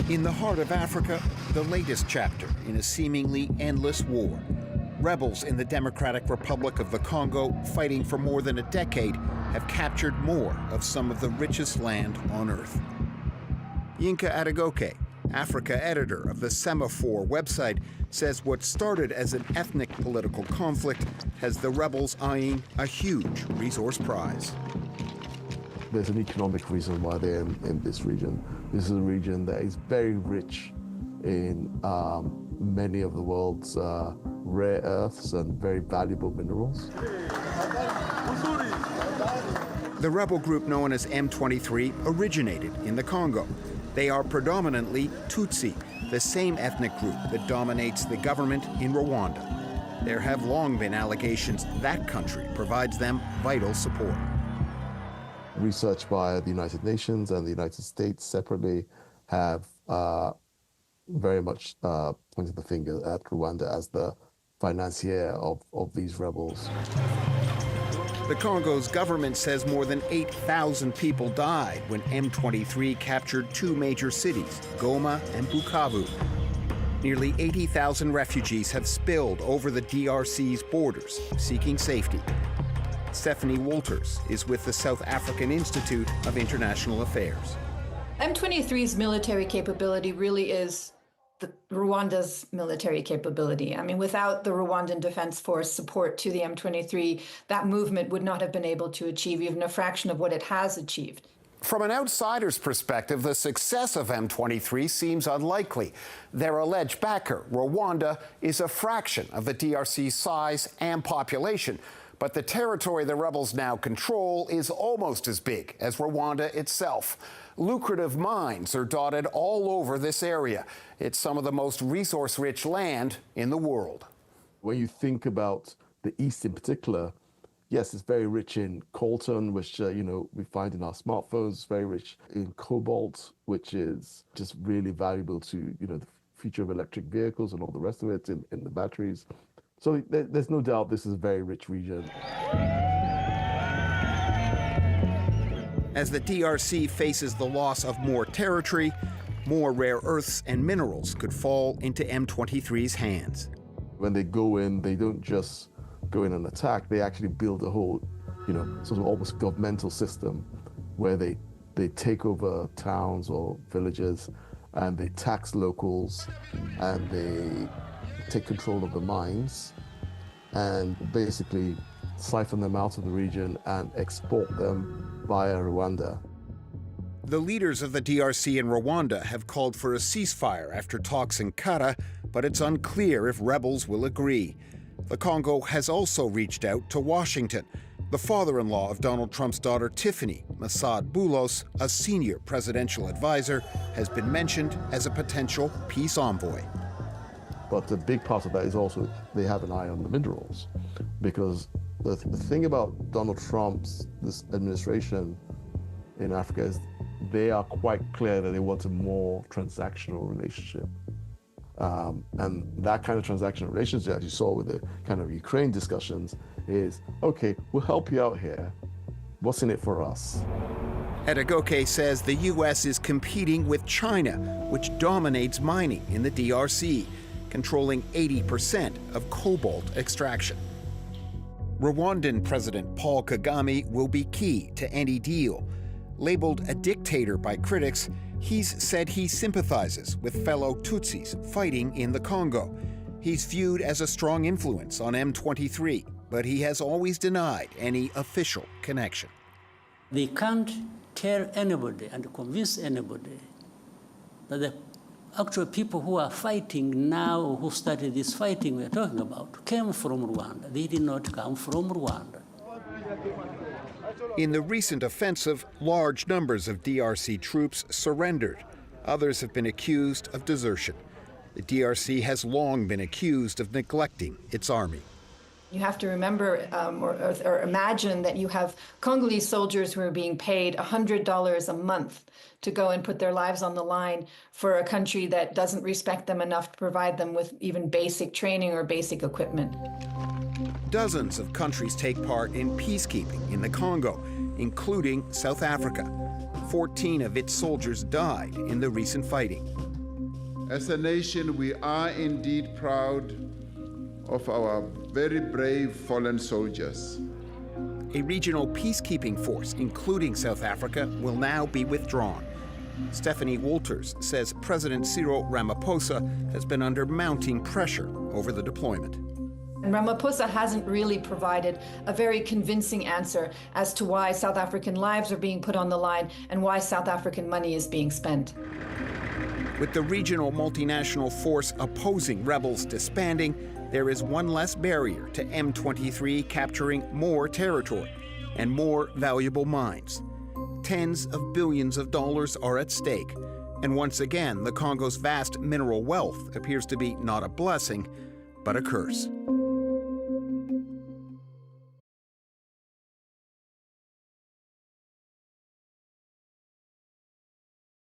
In the heart of Africa, the latest chapter in a seemingly endless war. Rebels in the Democratic Republic of the Congo, fighting for more than a decade, have captured more of some of the richest land on Earth. Yinka Adegoke, Africa editor of the Semaphore website, says what started as an ethnic political conflict has the rebels eyeing a huge resource prize. There's an economic reason why they're in this region. This is a region that is very rich in many of the world's rare earths and very valuable minerals. The rebel group known as M23 originated in the Congo. They are predominantly Tutsi, the same ethnic group that dominates the government in Rwanda. There have long been allegations that country provides them vital support. Research by the United Nations and the United States separately have very much pointed the finger at Rwanda as the financier of these rebels. The Congo's government says more than 8,000 people died when M23 captured two major cities, Goma and Bukavu. Nearly 80,000 refugees have spilled over the DRC's borders, seeking safety. Stephanie Wolters is with the South African Institute of International Affairs. M23's military capability really is Rwanda's military capability. I mean, without the Rwandan Defense Force support to the M23, that movement would not have been able to achieve even a fraction of what it has achieved. From an outsider's perspective, the success of M23 seems unlikely. Their alleged backer, Rwanda, is a fraction of the DRC's size and population. But the territory the rebels now control is almost as big as Rwanda itself. Lucrative mines are dotted all over this area. It's some of the most resource-rich land in the world. When you think about the East in particular, yes, it's very rich in coltan, which we find in our smartphones. It's very rich in cobalt, which is just really valuable to the future of electric vehicles and all the rest of it in the batteries. So there's no doubt this is a very rich region. As the DRC faces the loss of more territory, more rare earths and minerals could fall into M23's hands. When they go in, they don't just go in and attack. They actually build a whole, sort of almost governmental system where they take over towns or villages and they tax locals and they take control of the mines and basically siphon them out of the region and export them via Rwanda. The leaders of the DRC and Rwanda have called for a ceasefire after talks in Kara, but it's unclear if rebels will agree. The Congo has also reached out to Washington. The father-in-law of Donald Trump's daughter Tiffany, Massad Boulos, a senior presidential advisor, has been mentioned as a potential peace envoy. But the big part of that is also they have an eye on the minerals, because the thing about Donald Trump's this administration in Africa is they are quite clear that they want a more transactional relationship. And that kind of transactional relationship, as you saw with the kind of Ukraine discussions, is, okay, we'll help you out here. What's in it for us? Adegoke says the U.S. is competing with China, which dominates mining in the DRC, controlling 80% of cobalt extraction. Rwandan President Paul Kagame will be key to any deal. Labeled a dictator by critics, he's said he sympathizes with fellow Tutsis fighting in the Congo. He's viewed as a strong influence on M23, but he has always denied any official connection. They can't tell anybody and convince anybody that the actual people who are fighting now, who started this fighting we're talking about, came from Rwanda. They did not come from Rwanda. In the recent offensive, large numbers of DRC troops surrendered. Others have been accused of desertion. The DRC has long been accused of neglecting its army. You have to remember or imagine that you have Congolese soldiers who are being paid $100 a month to go and put their lives on the line for a country that doesn't respect them enough to provide them with even basic training or basic equipment. Dozens of countries take part in peacekeeping in the Congo, including South Africa. 14 of its soldiers died in the recent fighting. As a nation, we are indeed proud of our very brave fallen soldiers. A regional peacekeeping force, including South Africa, will now be withdrawn. Stephanie Wolters says President Cyril Ramaphosa has been under mounting pressure over the deployment. And Ramaphosa hasn't really provided a very convincing answer as to why South African lives are being put on the line and why South African money is being spent. With the regional multinational force opposing rebels disbanding, there is one less barrier to M23 capturing more territory and more valuable mines. Tens of billions of dollars are at stake. And once again, the Congo's vast mineral wealth appears to be not a blessing, but a curse.